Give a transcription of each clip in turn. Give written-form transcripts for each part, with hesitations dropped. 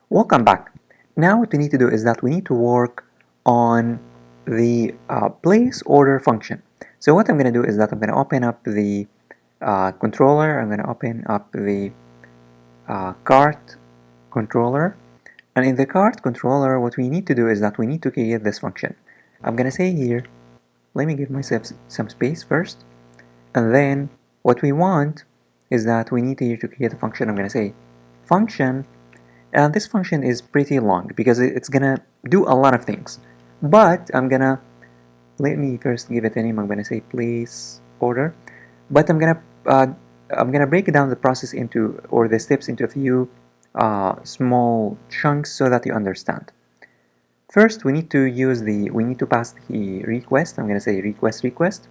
Welcome back. Now what we need to do is that we need to work on the place order function. So what I'm going to do is that I'm going to open up the controller. I'm going to open up the cart controller. And in the cart controller, what we need to do is that we need to create this function. I'm going to say here, let me give myself some space first. And then what we want is that we need here to create a function. I'm going to say function. And this function is pretty long because it's gonna do a lot of things. But let me first give it a name. I'm gonna say place order. But I'm gonna break down the process into, or the steps into a few small chunks so that you understand. First, we need to pass the request. I'm gonna say request,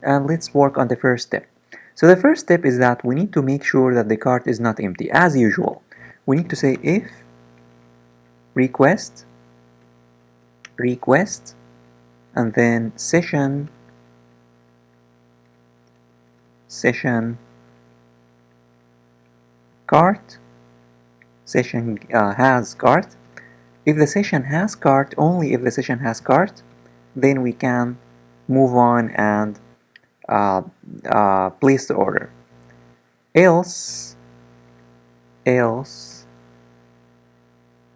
and let's work on the first step. So the first step is that we need to make sure that the cart is not empty, as usual. We need to say if request request and then session cart session has cart. If the session has cart, only if the session has cart, then we can move on and uh, place the order. Else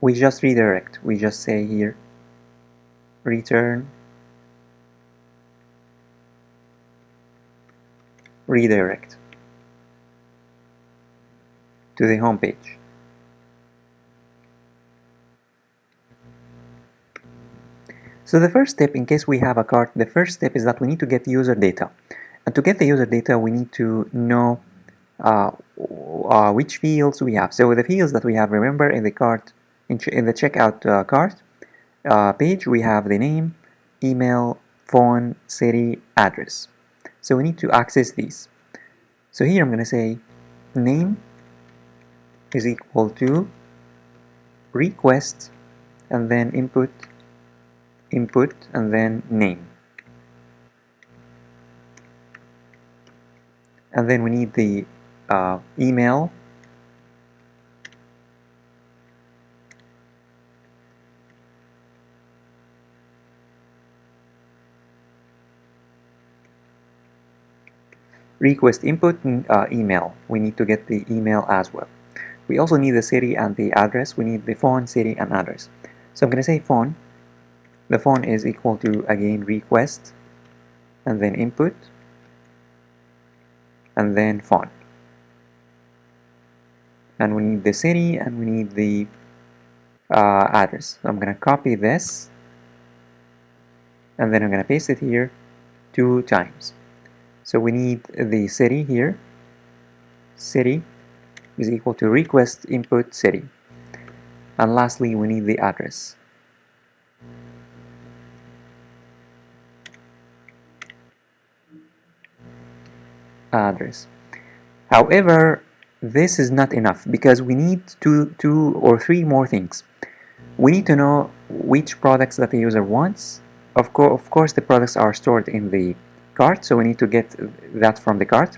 we just redirect. We just say here return redirect to the home page. So the first step, in case we have a cart, the first step is that we need to get user data. And to get the user data, we need to know uh, which fields we have. So the fields that we have, remember, in the cart, in the checkout cart page, we have the name, email, phone, city, address. So we need to access these. So here I'm going to say name is equal to request and then input and then name. And then we need the email, request input, email. We need to get the email as well. We also need the city and the address. We need the phone, city, and address. So I'm going to say phone. The phone is equal to, again, request, and then input, and then phone. And we need the city, and we need the address. So I'm going to copy this, and then I'm going to paste it here 2 times. So we need the city here. City is equal to request input city. And lastly, we need the address. Address. However, this is not enough because we need two or three more things. We need to know which products that the user wants. Of course, the products are stored in the cart, so we need to get that from the cart.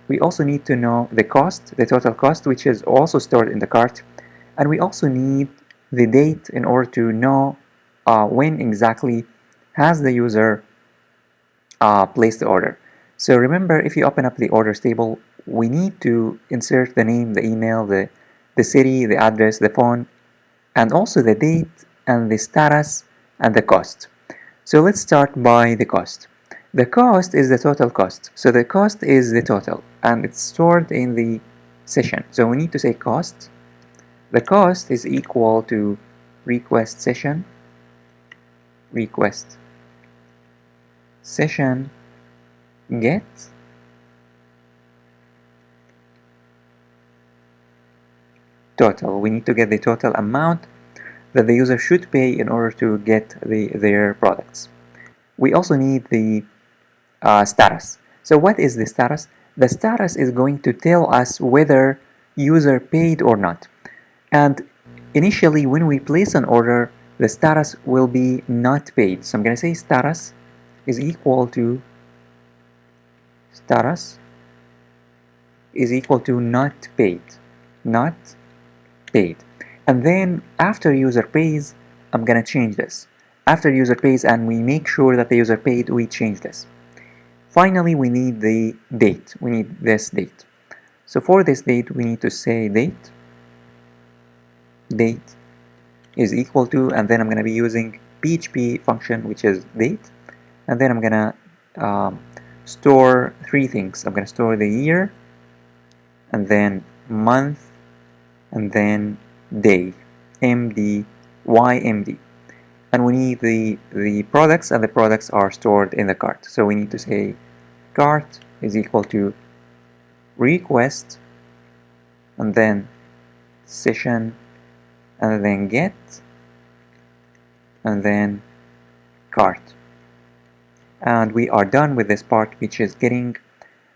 We also need to know the cost, the total cost, which is also stored in the cart. And we also need the date in order to know when exactly has the user placed the order. So remember, if you open up the orders table, we need to insert the name, the email, the city, the address, the phone, and also the date and the status and the cost. So let's start by the cost. The cost is the total cost. So the cost is the total and it's stored in the session. So we need to say cost. The cost is equal to request session get total. We need to get the total amount that the user should pay in order to get their products. We also need the status. So what is the status? The status is going to tell us whether user paid or not. And initially when we place an order, the status will be not paid. So I'm going to say status is equal to not paid. Not paid. And then after user pays, I'm gonna change this. After user pays and we make sure that the user paid, we change this. Finally, we need the date. We need this date. So for this date, we need to say date is equal to, and then I'm gonna be using PHP function, which is date, and then I'm gonna um, store three things. I'm gonna store the year, and then month, and then day, MD, YMD. And we need the products, and the products are stored in the cart. So we need to say cart is equal to request, and then session, and then get, and then cart. And we are done with this part, which is getting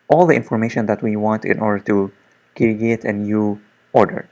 all the information that we want in order to create a new order.